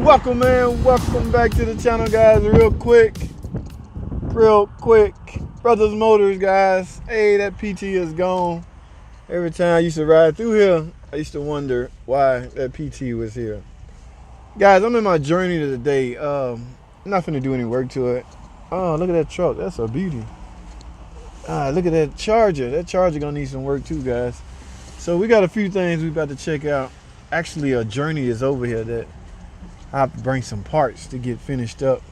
Welcome, man. Welcome back to the channel, guys. Real quick. Brothers Motors, guys. Hey, that PT is gone. Every time I used to ride through here, I used to wonder why that PT was here. Guys, I'm in my journey to the day. I'm not finna do any work to it. Oh, look at that truck. That's a beauty. Look at that Charger. That Charger gonna need some work too, guys. So we got a few things we about to check out. Actually, a journey is over here that I have to bring some parts to get finished up.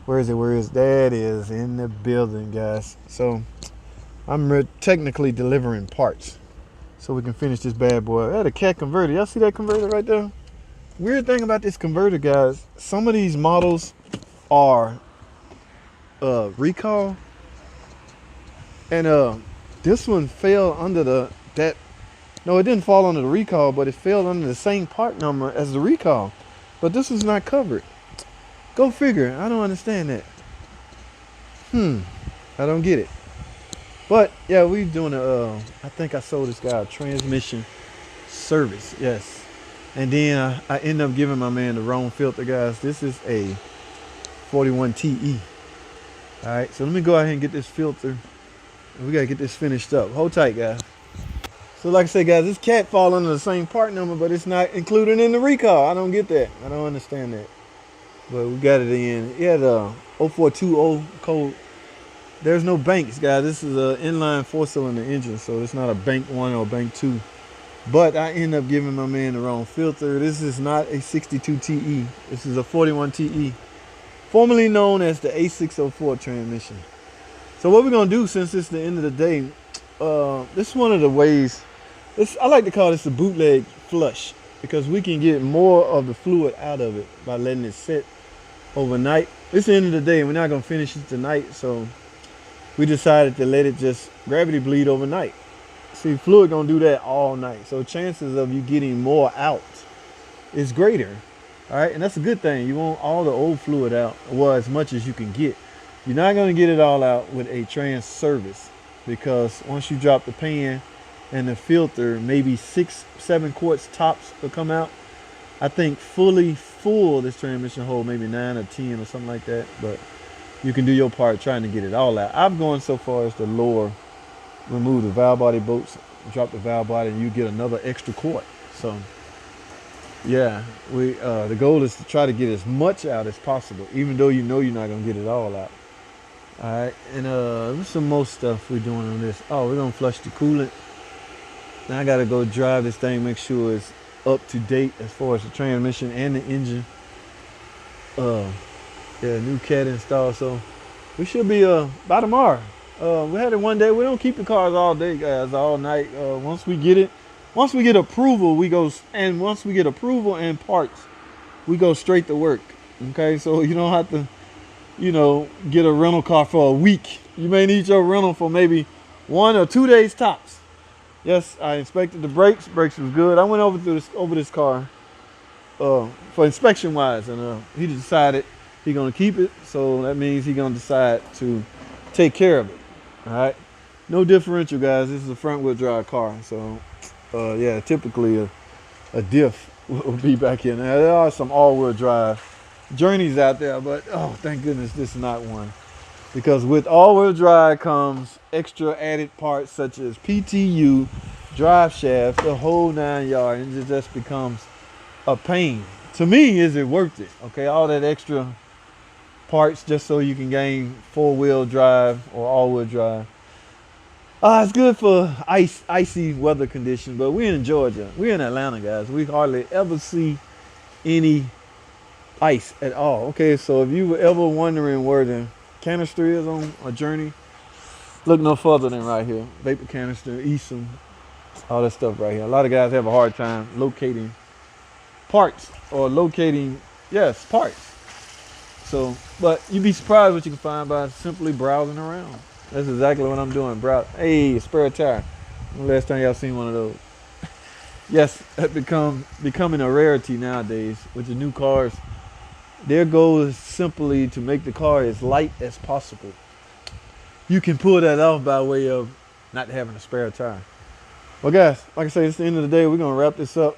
Where is it? That is in the building, guys. So I'm technically delivering parts so we can finish this bad boy. I had a cat converter. Y'all see that converter right there? Weird thing about this converter, guys, some of these models are recall, and this one fell under no, it didn't fall under the recall, but it fell under the same part number as the recall. But this is not covered. Go figure. I don't understand that. I don't get it. But yeah, we doing I think I sold this guy a transmission service. Yes. And then I end up giving my man the wrong filter, guys. This is a 41 TE. All right, so let me go ahead and get this filter. We gotta get this finished up. Hold tight, guys. So like I said, guys, this cat fall under the same part number, but it's not included in the recall. I don't get that. I don't understand that. But we got it in. Yeah, the 0420 code. There's no banks, guys. This is an inline 4-cylinder engine, so it's not a bank 1 or bank 2. But I end up giving my man the wrong filter. This is not a 62 TE. This is a 41 TE, formerly known as the A604 transmission. So what we're gonna do, since it's the end of the day, this is one of the ways. I like to call this a bootleg flush, because we can get more of the fluid out of it by letting it sit overnight. It's the end of the day. We're not gonna finish it tonight, so we decided to let it just gravity bleed overnight. See, fluid gonna do that all night, so chances of you getting more out is greater. All right, and that's a good thing. You want all the old fluid out, well, as much as you can get. You're not gonna get it all out with a trans service, because once you drop the pan and the filter, maybe 6-7 quarts tops will come out. I think fully full this transmission hold maybe 9 or 10 or something like that, but you can do your part trying to get it all out. I'm going so far as to remove the valve body bolts, drop the valve body, and you get another extra quart. So yeah, the goal is to try to get as much out as possible, even though you know you're not gonna get it all out. All right, and there's some more stuff we're doing on this. Oh, we're gonna flush the coolant. Now I gotta go drive this thing, make sure it's up to date as far as the transmission and the engine. Yeah, new cat installed, so we should be by tomorrow. We had it one day. We don't keep the cars all day, guys, all night. Once we get approval, once we get approval and parts, we go straight to work. Okay, so you don't have to, get a rental car for a week. You may need your rental for maybe 1 or 2 days tops. Yes, I inspected the brakes. Brakes was good. I went over this car for inspection wise, and he decided he's gonna keep it. So that means he's gonna decide to take care of it. All right, no differential, guys. This is a front wheel drive car, so yeah, typically a diff will be back in there. There are some all-wheel drive journeys out there, but oh, thank goodness this is not one, because with all-wheel drive comes extra added parts such as PTU, drive shaft, the whole 9 yards, and it just becomes a pain. To me, is it worth it? Okay, all that extra parts just so you can gain 4-wheel drive or all-wheel drive. It's good for icy weather conditions, but we're in Georgia. We're in Atlanta, guys. We hardly ever see any ice at all. Okay, so if you were ever wondering where the canister is on a journey, look no further than right here. Vapor canister, Esom, all that stuff right here. A lot of guys have a hard time locating parts or parts. So, but you'd be surprised what you can find by simply browsing around. That's exactly what I'm doing. Hey, spare tire. When the last time y'all seen one of those? Yes, that becoming a rarity nowadays with the new cars. Their goal is simply to make the car as light as possible. You can pull that off by way of not having a spare tire. Well, guys, like I say, it's the end of the day. We're gonna wrap this up.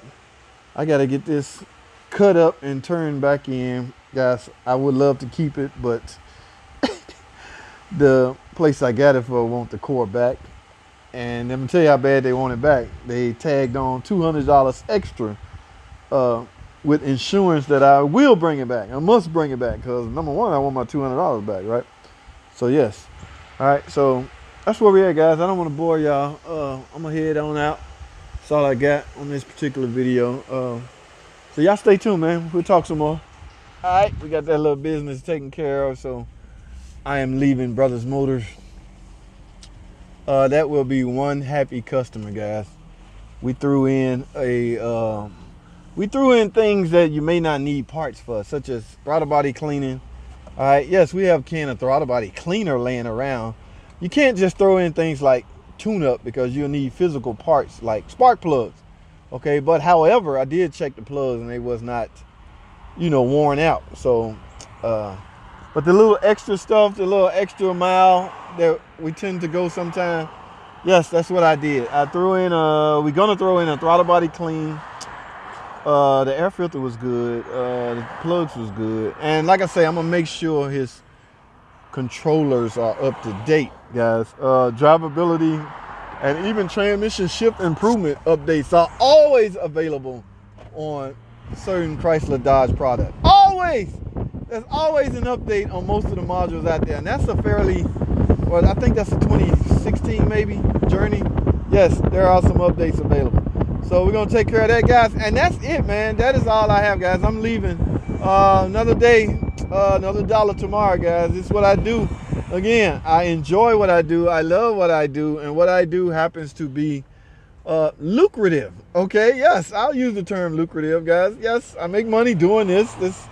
I gotta get this cut up and turned back in. Guys, I would love to keep it, but the place I got it for want the core back. And let me tell you how bad they want it back. They tagged on $200 extra with insurance that I will bring it back. I must bring it back because number one, I want my $200 back, right? So yes. All right, so that's where we at, guys. I don't want to bore y'all. I'm gonna head on out. That's all I got on this particular video. So y'all stay tuned, man. We'll talk some more. All right, we got that little business taken care of, so I am leaving Brothers Motors. That will be one happy customer, guys. We threw in things that you may not need parts for, such as throttle body cleaning. All right, yes, we have a can of throttle body cleaner laying around. You can't just throw in things like tune-up because you'll need physical parts like spark plugs. Okay, but however, I did check the plugs and they was not, worn out. So, but the little extra stuff, the little extra mile that we tend to go sometime, yes, that's what I did. I threw in, we're gonna throw in a throttle body clean. The air filter was good. The plugs was good. And like I say, I'm gonna make sure his controllers are up to date, guys. Drivability and even transmission shift improvement updates are always available on certain Chrysler Dodge products. Always! There's always an update on most of the modules out there. And that's a fairly, well, I think that's a 2016 maybe, Journey. Yes, there are some updates available. So we're going to take care of that, guys. And that's it, man. That is all I have, guys. I'm leaving. Another day, another dollar tomorrow, guys. This is what I do. Again, I enjoy what I do. I love what I do. And what I do happens to be lucrative. Okay? Yes, I'll use the term lucrative, guys. Yes, I make money doing this. This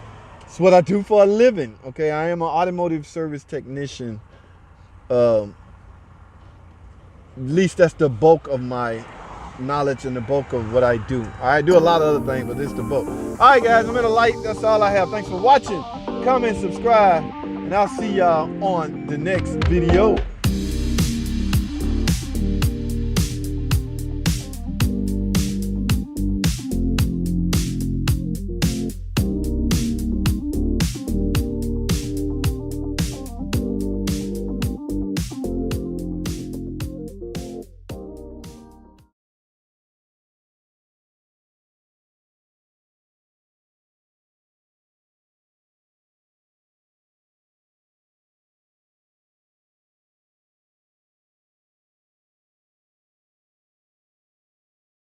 is what I do for a living. Okay? I am an automotive service technician. At least that's the bulk of my knowledge and the bulk of what I do. I do a lot of other things, but this is the bulk. All right, guys, I'm in a light. That's all I have. Thanks for watching. Comment, subscribe, and I'll see y'all on the next video.